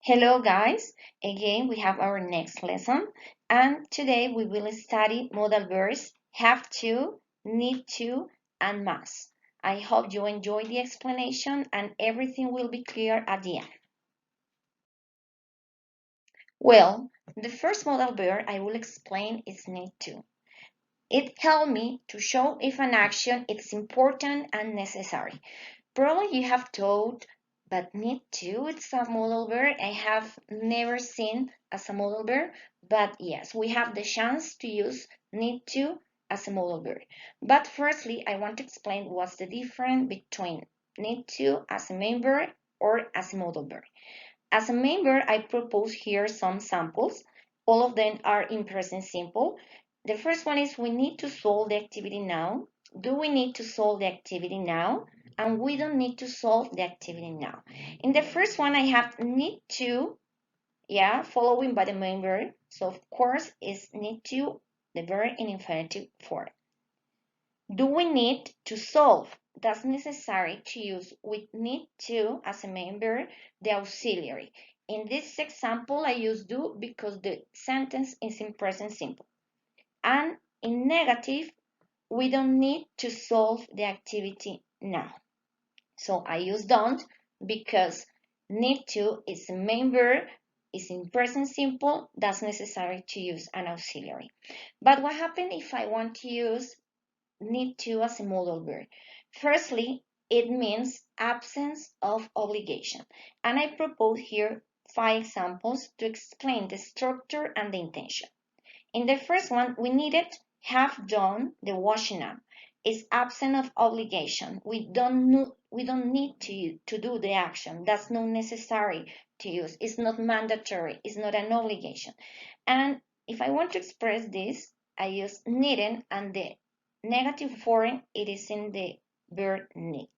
Hello guys, again we have our next lesson and today we will study modal verbs have to, need to, and must. I hope you enjoy the explanation and everything will be clear at the end. Well, the first modal verb I will explain is need to. It helps me to show if an action is important and necessary. Probably you have thought, but need to, it's a modal verb. I have never seen as a modal verb, but yes, we have the chance to use need to as a modal verb. But firstly, I want to explain what's the difference between need to as a main verb or as a modal verb. As a main verb, I propose here some samples. All of them are in present simple. The first one is we need to solve the activity now. Do we need to solve the activity now? And we don't need to solve the activity now. In the first one, I have need to, yeah, following by the main verb. So of course, is need to, the verb in infinitive form. Do we need to solve? That's necessary to use with need to as a main verb, the auxiliary. In this example, I use do because the sentence is in present simple. And in negative, we don't need to solve the activity now. So I use don't because need to is a main verb, is in present simple, that's necessary to use an auxiliary. But what happens if I want to use need to as a modal verb? Firstly, it means absence of obligation. And I propose here 5 examples to explain the structure and the intention. In the first one, we needed have done the washing up. It's absent of obligation. We don't need to do the action. That's not necessary to use. It's not mandatory. It's not an obligation. And if I want to express this, I use needed and the negative form, it is in the verb need.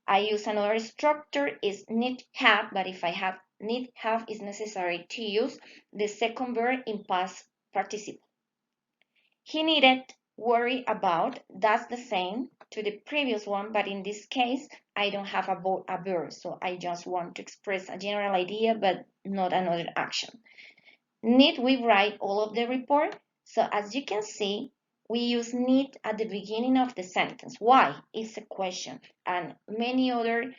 I use another structure is need have, but if I have need have is necessary to use the second verb in past participle. He needed worry about, that's the same to the previous one, but in this case, I don't have a verb, so I just want to express a general idea, but not another action. Need we write all of the report? So as you can see, we use need at the beginning of the sentence. Why? It's a question. And many other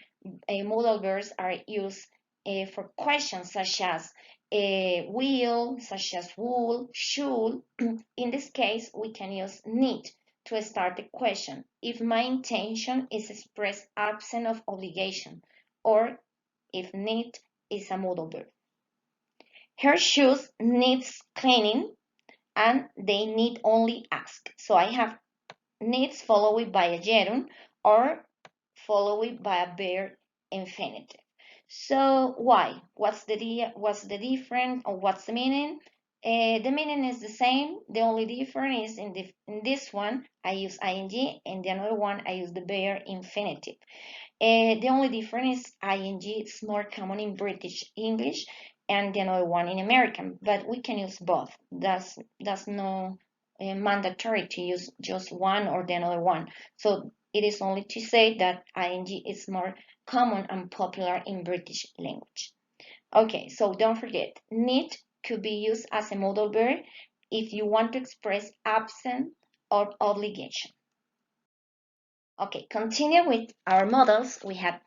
modal verbs are used for questions such as will, such as would, should. In this case, we can use need to start the question. If my intention is expressed absent of obligation, or if need is a modal verb. Her shoes needs cleaning and they need only ask. So I have needs followed by a gerund or followed by a verb infinitive. So why? What's the difference or what's the meaning? The meaning is the same. The only difference is in this one I use ing, and the other one I use the verb infinitive. The only difference is ing is more common in British English and the other one in American, but we can use both. That's no mandatory to use just one or the other one. So it is only to say that ing is more common and popular in British language. Okay, so don't forget, need could be used as a modal verb if you want to express absence or obligation. Okay, continue with our models. We have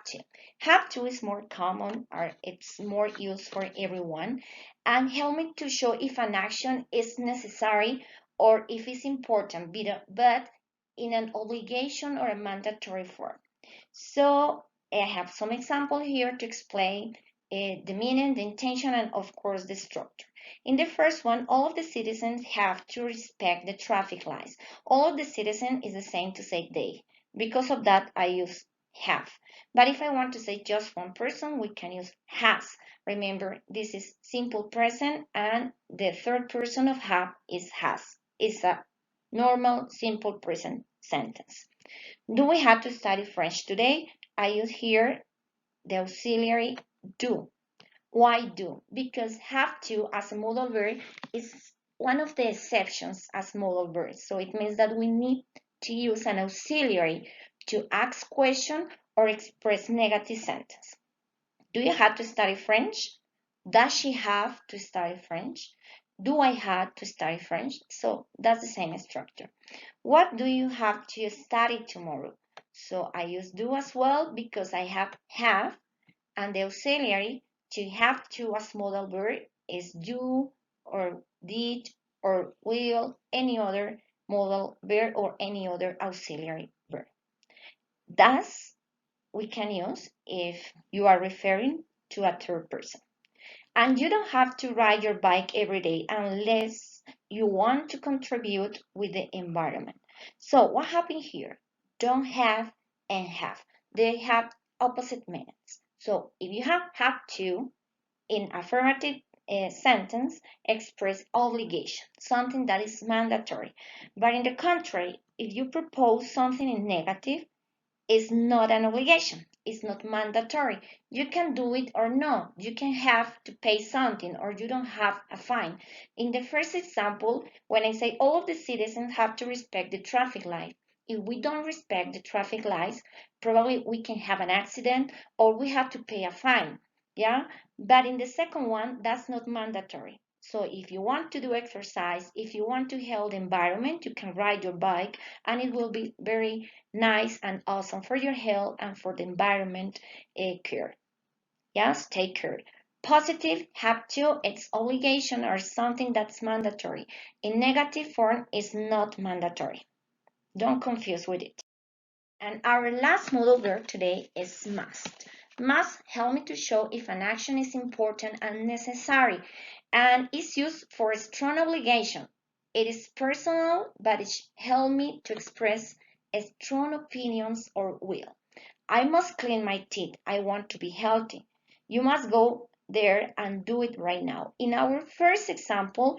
to. Have to is more common or it's more used for everyone and help me to show if an action is necessary or if it's important, but in an obligation or a mandatory form. So I have some example here to explain the meaning, the intention, and of course the structure. In the first one, all of the citizens have to respect the traffic lights. All of the citizens is the same to say they. Because of that, I use have. But if I want to say just one person, we can use has. Remember, this is simple present, and the third person of have is has. It's a normal, simple present sentence. Do we have to study French today? I use here the auxiliary do. Why do? Because have to as a modal verb is one of the exceptions as modal verbs. So it means that we need to use an auxiliary to ask question or express negative sentence. Do you have to study French? Does she have to study French? Do I have to study French? So that's the same structure. What do you have to study tomorrow? So I use do as well because I have, and the auxiliary to have to as modal verb is do or did or will, any other modal verb or any other auxiliary verb. Thus, we can use if you are referring to a third person. And you don't have to ride your bike every day unless you want to contribute with the environment. So what happened here? Don't have and have. They have opposite meanings. So if you have to in affirmative sentence, express obligation, something that is mandatory. But in the contrary, if you propose something in negative, it's not an obligation. It's not mandatory. You can do it or not. You can have to pay something or you don't have a fine. In the first example, when I say all of the citizens have to respect the traffic light, if we don't respect the traffic lights, probably we can have an accident or we have to pay a fine. Yeah, but in the second one, that's not mandatory. So if you want to do exercise, if you want to help the environment, you can ride your bike and it will be very nice and awesome for your health and for the environment care. Yes, take care. Positive, have to, it's obligation or something that's mandatory. In negative form, is not mandatory. Don't confuse with it. And our last modal verb today is must. Must help me to show if an action is important and necessary, and is used for a strong obligation. It is personal, but it helps me to express strong opinions or will. I must clean my teeth. I want to be healthy. You must go there and do it right now. In our first example,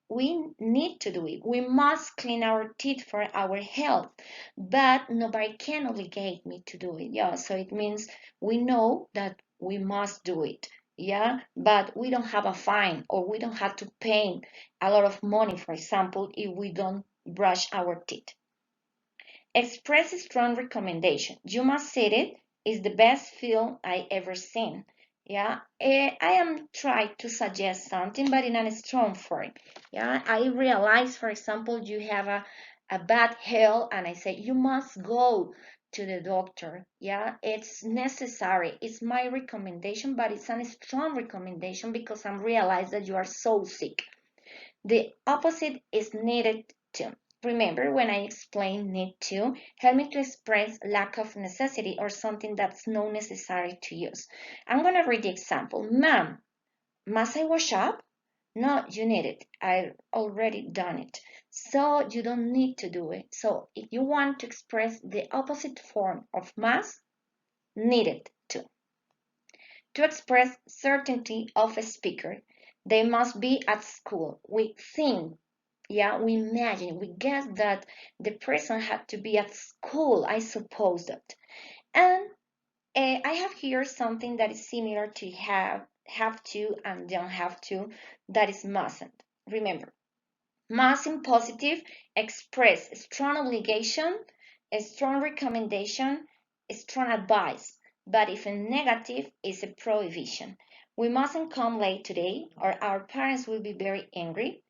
we need to do it. We must clean our teeth for our health, but nobody can obligate me to do it. Yeah, so it means we know that we must do it. Yeah, but we don't have a fine or we don't have to pay a lot of money, for example, if we don't brush our teeth. Express a strong recommendation. You must see it. It's the best film I ever seen. Yeah, I am trying to suggest something, but in a strong form. Yeah, I realize, for example, you have a bad health, and I say you must go to the doctor. Yeah, it's necessary. It's my recommendation, but it's a strong recommendation because I'm realized that you are so sick. The opposite is needed to. Remember when I explained need to, help me to express lack of necessity or something that's not necessary to use. I'm going to read the example. Ma'am, must I wash up? No, you need it. I've already done it. So you don't need to do it. So if you want to express the opposite form of must, needed to. To express certainty of a speaker, they must be at school. We think, yeah, we imagine, we guess that the person had to be at school, I suppose that. And I have here something that is similar to have to, and don't have to, that is mustn't. Remember, must in positive express a strong obligation, a strong recommendation, a strong advice. But if in negative is a prohibition. We mustn't come late today or our parents will be very angry.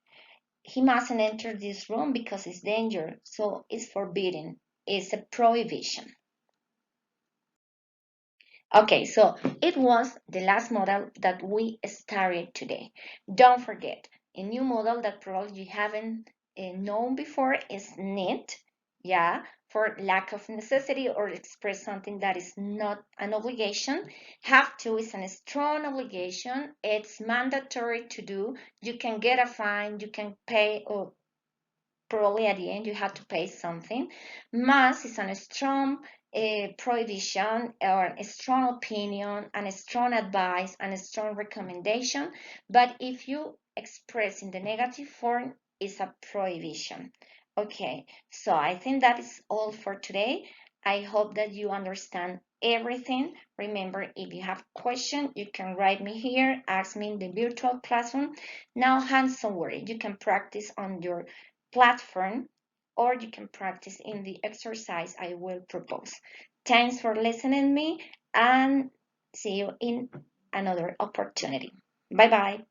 He mustn't enter this room because it's dangerous. So it's forbidden. It's a prohibition. Okay, so it was the last model that we started today. Don't forget, a new model that probably you haven't known before is need, yeah, for lack of necessity or express something that is not an obligation. Have to is a strong obligation. It's mandatory to do. You can get a fine, you can pay, or probably at the end you have to pay something. Must is a strong prohibition or a strong opinion and a strong advice and a strong recommendation. But if you express in the negative form, it's a prohibition. Okay, so I think that is all for today. I hope that you understand everything. Remember, if you have questions, you can write me here, ask me in the virtual classroom. Now, hands somewhere. You can practice on your platform or you can practice in the exercise I will propose. Thanks for listening to me and see you in another opportunity. Bye bye.